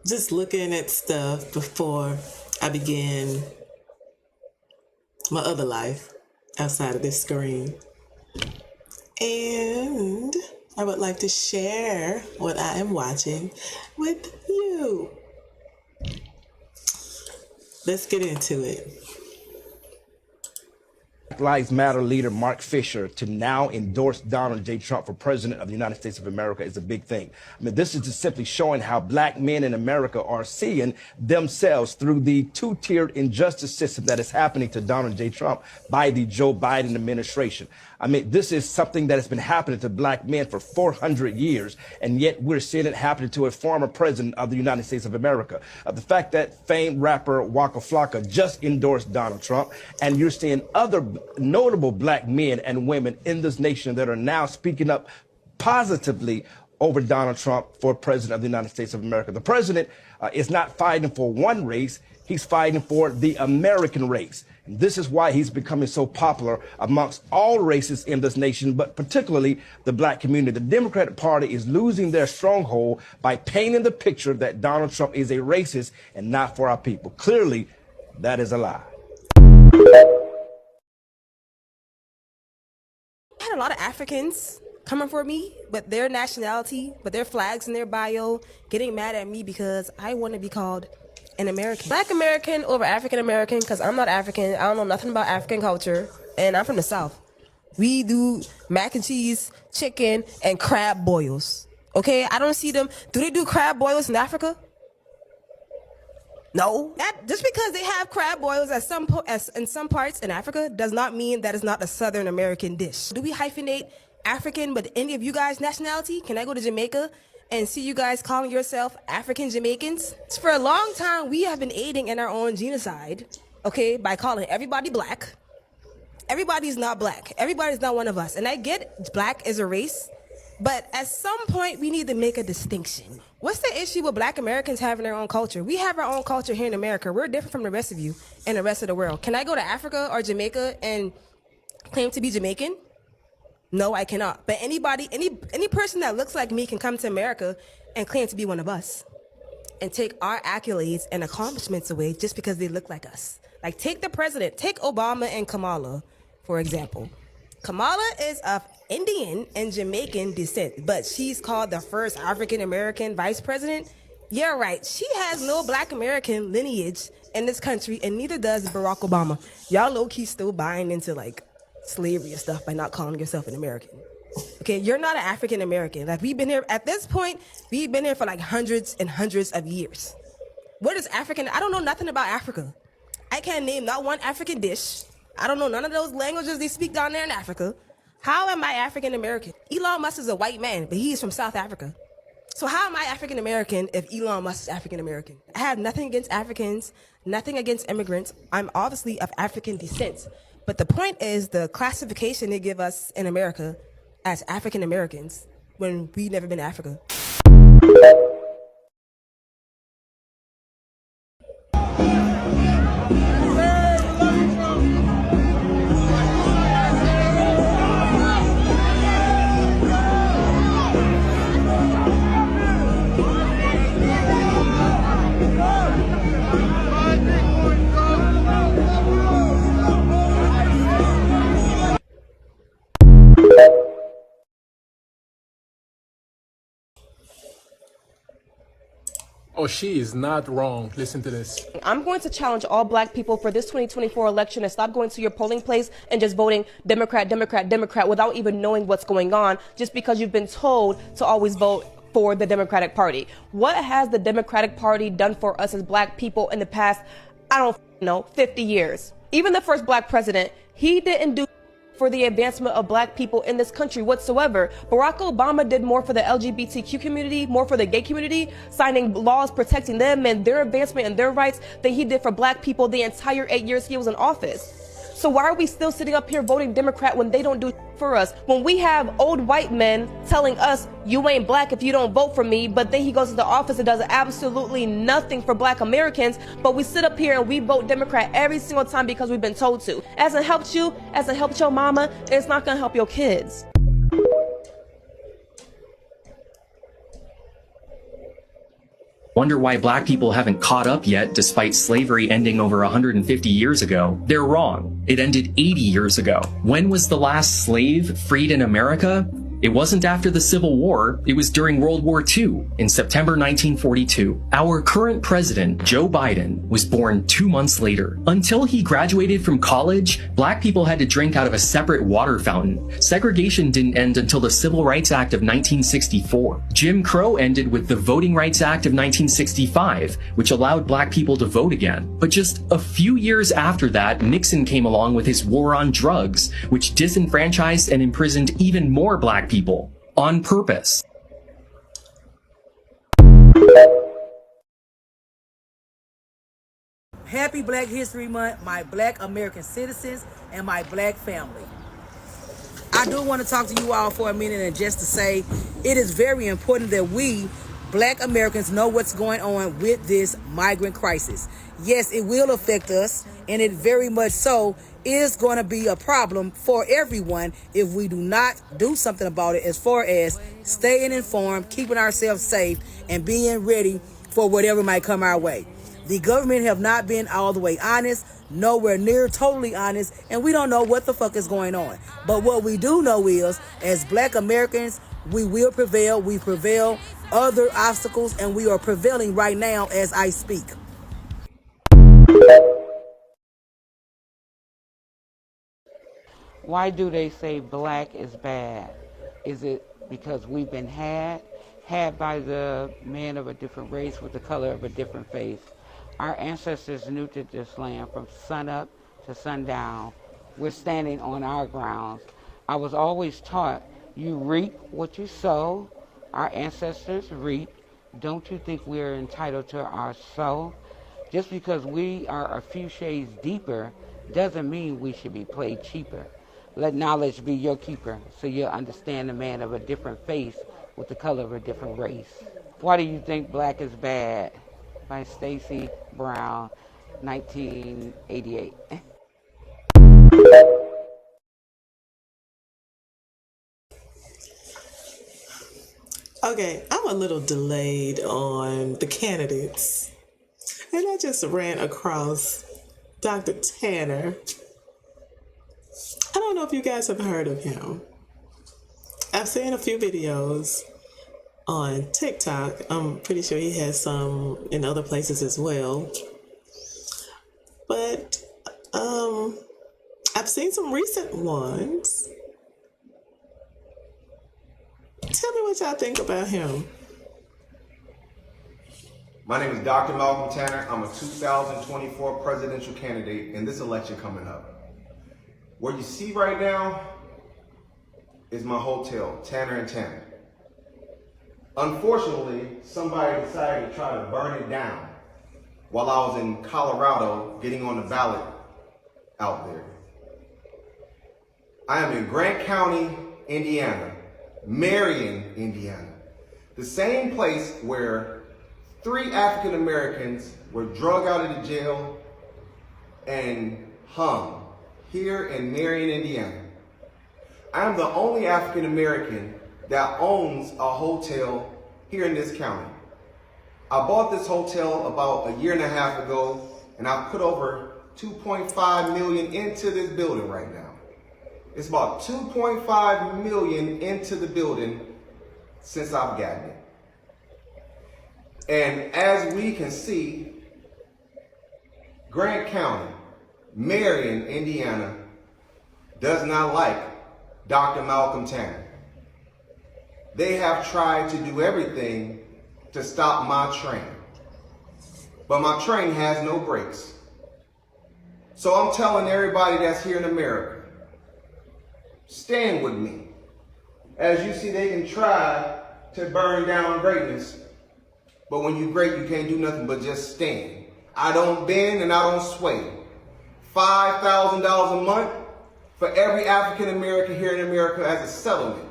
just looking at stuff before I began my other life outside of this screen. And I would like to share what I am watching with you. Let's get into it. Black Lives Matter leader Mark Fisher to now endorse Donald J. Trump for president of the United States of America is a big thing. I mean, this is just simply showing how black men in America are seeing themselves through the two-tiered injustice system that is happening to Donald J. Trump by the Joe Biden administration. I mean, this is something that has been happening to black men for 400 years, and yet we're seeing it happening to a former president of the United States of America. The fact that famed rapper Waka Flocka just endorsed Donald Trump, and you're seeing other notable black men and women in this nation that are now speaking up positively over Donald Trump for president of the United States of America. The president is not fighting for one race, he's fighting for the American race. And this is why he's becoming so popular amongst all races in this nation, but particularly the black community. The Democratic Party is losing their stronghold by painting the picture that Donald Trump is a racist and not for our people. Clearly, that is a lie. I had a lot of Africans coming for me, but their nationality, but their flags in their bio, getting mad at me because I want to be called an American. Black American over African American, because I'm not African. I don't know nothing about African culture, and I'm from the South. We do mac and cheese, chicken, and crab boils. Okay, I don't see them. Do they do crab boils in Africa? No. That just because they have crab boils in some parts in Africa does not mean that it's not a Southern American dish. Do we hyphenate African with any of you guys' nationality? Can I go to Jamaica and see you guys calling yourself African Jamaicans? For a long time, we have been aiding in our own genocide, okay, by calling everybody black. Everybody's not black. Everybody's not one of us. And I get black as a race, but at some point, we need to make a distinction. What's the issue with black Americans having their own culture? We have our own culture here in America. We're different from the rest of you and the rest of the world. Can I go to Africa or Jamaica and claim to be Jamaican? No, I cannot. But any person that looks like me can come to America and claim to be one of us and take our accolades and accomplishments away just because they look like us. Like, take the president, take Obama and Kamala, for example. Kamala is of Indian and Jamaican descent, but she's called the first African-American vice president. Yeah, right. She has no black American lineage in this country, and neither does Barack Obama. Y'all low-key still buying into, like, slavery and stuff by not calling yourself an American. Okay, you're not an African American. Like, we've been here at this point, we've been here for like hundreds and hundreds of years. What is African? I don't know nothing about Africa. I can't name not one African dish. I don't know none of those languages they speak down there in Africa. How am I African American? Elon Musk is a white man, but he's from South Africa. So how am I African American if Elon Musk is African American? I have nothing against Africans, nothing against immigrants. I'm obviously of African descent. But the point is the classification they give us in America as African Americans when we've never been to Africa. Oh, she is not wrong. Listen to this. I'm going to challenge all black people for this 2024 election to stop going to your polling place and just voting Democrat, Democrat, Democrat without even knowing what's going on, just because you've been told to always vote for the Democratic Party. What has the Democratic Party done for us as black people in the past, I don't know, 50 years? Even the first black president, he didn't do for the advancement of black people in this country whatsoever. Barack Obama did more for the LGBTQ community, more for the gay community, signing laws protecting them and their advancement and their rights than he did for black people the entire 8 years he was in office. So why are we still sitting up here voting Democrat when they don't do for us? When we have old white men telling us, you ain't black if you don't vote for me, but then he goes to the office and does absolutely nothing for black Americans, but we sit up here and we vote Democrat every single time because we've been told to. Hasn't helped you, hasn't helped your mama, and it's not gonna help your kids. Wonder why black people haven't caught up yet despite slavery ending over 150 years ago? They're wrong. It ended 80 years ago. When was the last slave freed in America? It wasn't after the Civil War, it was during World War II in September 1942. Our current president, Joe Biden, was born 2 months later. Until he graduated from college, black people had to drink out of a separate water fountain. Segregation didn't end until the Civil Rights Act of 1964. Jim Crow ended with the Voting Rights Act of 1965, which allowed black people to vote again. But just a few years after that, Nixon came along with his war on drugs, which disenfranchised and imprisoned even more black people on purpose. Happy Black History Month, my Black American citizens and my Black family. I do want to talk to you all for a minute and just to say it is very important that we Black Americans know what's going on with this migrant crisis. Yes, it will affect us, and it very much so is going to be a problem for everyone if we do not do something about it, as far as staying informed, keeping ourselves safe, and being ready for whatever might come our way. The government have not been all the way honest, nowhere near totally honest, and we don't know what the fuck is going on. But what we do know is, as Black Americans, we will prevail. We prevail other obstacles, and we are prevailing right now as I speak. Why do they say black is bad? Is it because we've been had by the man of a different race with the color of a different face? Our ancestors knew to this land from sunup to sundown. We're standing on our grounds. I was always taught, you reap what you sow. Our ancestors reap. Don't you think we're entitled to our sow? Just because we are a few shades deeper doesn't mean we should be played cheaper. Let knowledge be your keeper so you'll understand the man of a different face with the color of a different race. Why do you think black is bad? By Stacey Brown, 1988. Okay, I'm a little delayed on the candidates. And I just ran across Dr. Tanner. I don't know if you guys have heard of him. I've seen a few videos on TikTok. I'm pretty sure he has some in other places as well. But I've seen some recent ones. Tell me what y'all think about him. My name is Dr. Malcolm Tanner. I'm a 2024 presidential candidate in this election coming up. What you see right now is my hotel, Tanner and Tanner. Unfortunately, somebody decided to try to burn it down while I was in Colorado getting on the ballot out there. I am in Grant County, Indiana, Marion, Indiana, the same place where 3 African Americans were drug out of the jail and hung, here in Marion, Indiana. I am the only African American that owns a hotel here in this county. I bought this hotel about 1.5 years ago, and I've put over $2.5 million into this building right now. It's about $2.5 million into the building since I've gotten it. And as we can see, Grant County, Marion, Indiana, does not like Dr. Malcolm Tanner. They have tried to do everything to stop my train, but my train has no brakes. So I'm telling everybody that's here in America, stand with me. As you see, they can try to burn down greatness, but when you're great, you can't do nothing but just stand. I don't bend and I don't sway. $5,000 a month for every African American here in America as a settlement.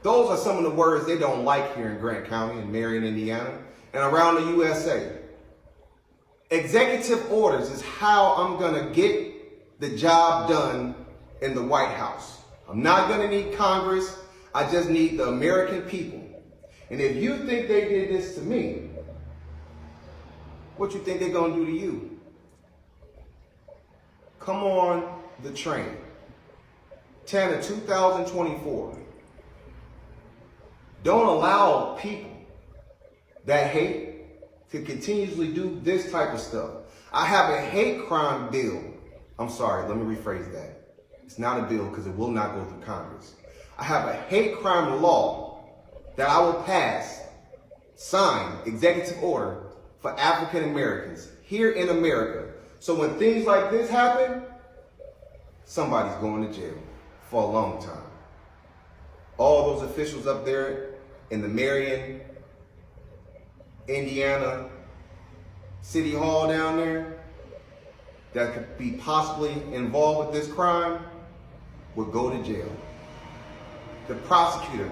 Those are some of the words they don't like here in Grant County and Marion, Indiana, and around the USA. Executive orders is how I'm gonna get the job done in the White House. I'm not gonna need Congress, I just need the American people. And if you think they did this to me, what you think they're gonna do to you? Come on the train. Tanner, 2024. Don't allow people that hate to continuously do this type of stuff. I have a hate crime bill. I'm sorry, let me rephrase that. It's not a bill because it will not go through Congress. I have a hate crime law that I will pass, sign, executive order for African Americans here in America. So when things like this happen, somebody's going to jail for a long time. All those officials up there in the Marion, Indiana City Hall down there that could be possibly involved with this crime would go to jail. The prosecutor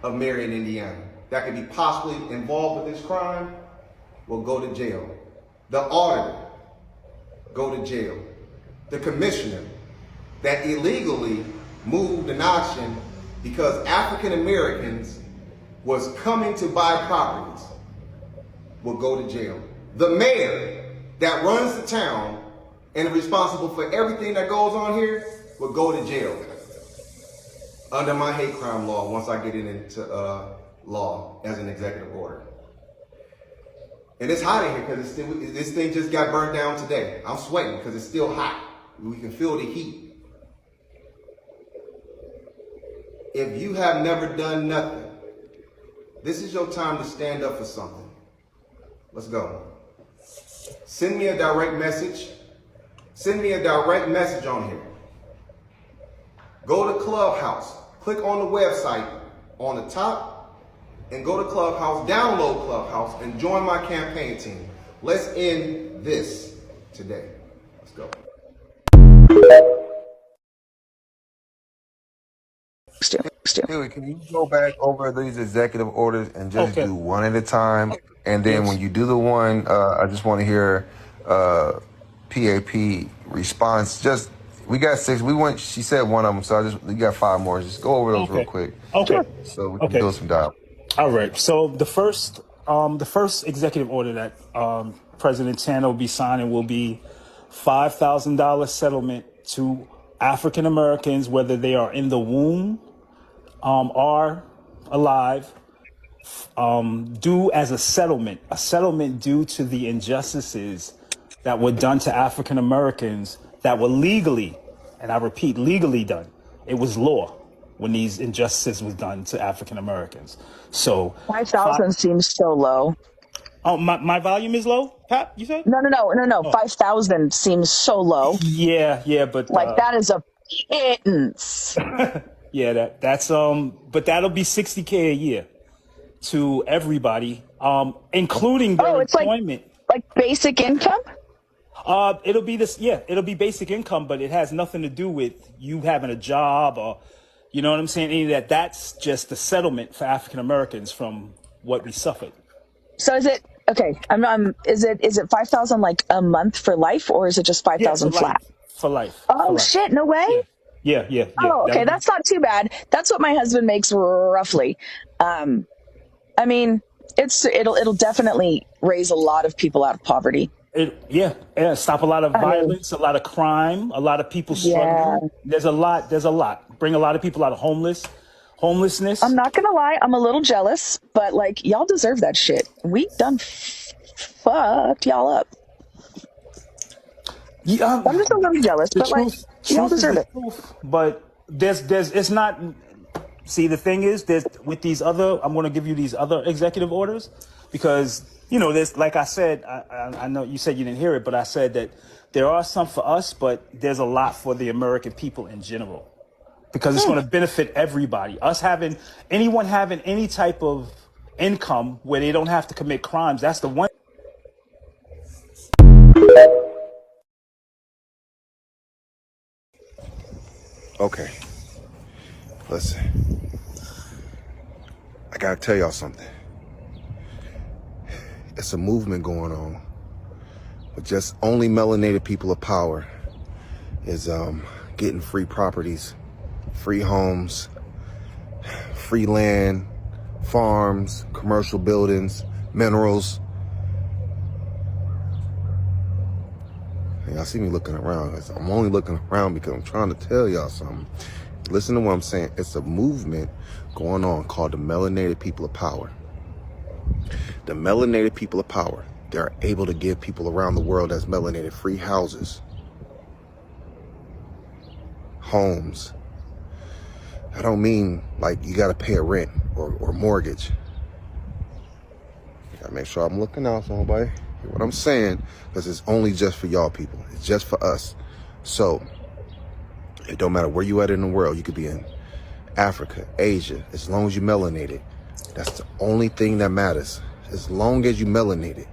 of Marion, Indiana that could be possibly involved with this crime will go to jail. The auditor go to jail. The commissioner that illegally moved an auction because African Americans was coming to buy properties will go to jail. The mayor that runs the town and is responsible for everything that goes on here will go to jail under my hate crime law once I get it into law as an executive order. And it's hot in here because this thing just got burned down today. I'm sweating because it's still hot. We can feel the heat. If you have never done nothing, this is your time to stand up for something. Let's go. Send me a direct message. Send me a direct message on here. Go to Clubhouse. Click on the website on the top and go to Clubhouse, download Clubhouse, and join my campaign team. Let's end this today. Let's go. Stewie, can you go back over these executive orders and just do one at a time? And then when you do the one, I just want to hear PAP response. Just we got 6. She said one of them, so we got 5 more. Just go over those real quick. Okay. So we can build some dialogue. All right. So the first executive order that President Tanner will be signing will be $5,000 settlement to African Americans, whether they are in the womb, are alive, due as a settlement due to the injustices that were done to African Americans that were legally, and I repeat, legally done. It was law when these injustices was done to African Americans. So 5,000 seems so low. Oh, my volume is low, Pat, you said? No. 5,000 seems so low. Yeah, but like that is a pittance. Yeah, that's but that'll be $60K a year to everybody, including their employment. Like basic income? It'll be basic income, but it has nothing to do with you having a job or, you know what I'm saying? Any of that. That's just the settlement for African Americans from what we suffered. So is it okay? Is it 5,000 like a month for life, or is it just 5,000 flat? For life. Oh for life. Shit! No way. Yeah. Oh, okay. That's not too bad. That's what my husband makes roughly. I mean, it'll definitely raise a lot of people out of poverty. Stop a lot of violence, a lot of crime, a lot of people struggling. Yeah. There's a lot. Bring a lot of people out of homelessness. I'm not gonna lie, I'm a little jealous, but like y'all deserve that shit. We done fucked y'all up. Yeah, I'm just a little jealous, but like y'all deserve it. But it's not. See, the thing is, with these other, I'm going to give you these other executive orders because, there's, like I said, I know you said you didn't hear it, but I said that there are some for us, but there's a lot for the American people in general because it's going to benefit everybody. Anyone having any type of income where they don't have to commit crimes, that's the one. Okay. Listen, I gotta tell y'all something. It's a movement going on, but just only melanated people of power is getting free properties, free homes, free land, farms, commercial buildings, minerals. Y'all see me looking around. I'm only looking around because I'm trying to tell y'all something. Listen to what I'm saying. It's a movement going on called the Melanated People of Power. The Melanated People of Power. They're able to give people around the world that's melanated free houses, homes. I don't mean like you got to pay a rent or mortgage. You got to make sure I'm looking out for nobody. Hear what I'm saying? Because it's only just for y'all people. It's just for us. So it don't matter where you at in the world. You could be in Africa, Asia, as long as you melanated. That's the only thing that matters. As long as you melanated.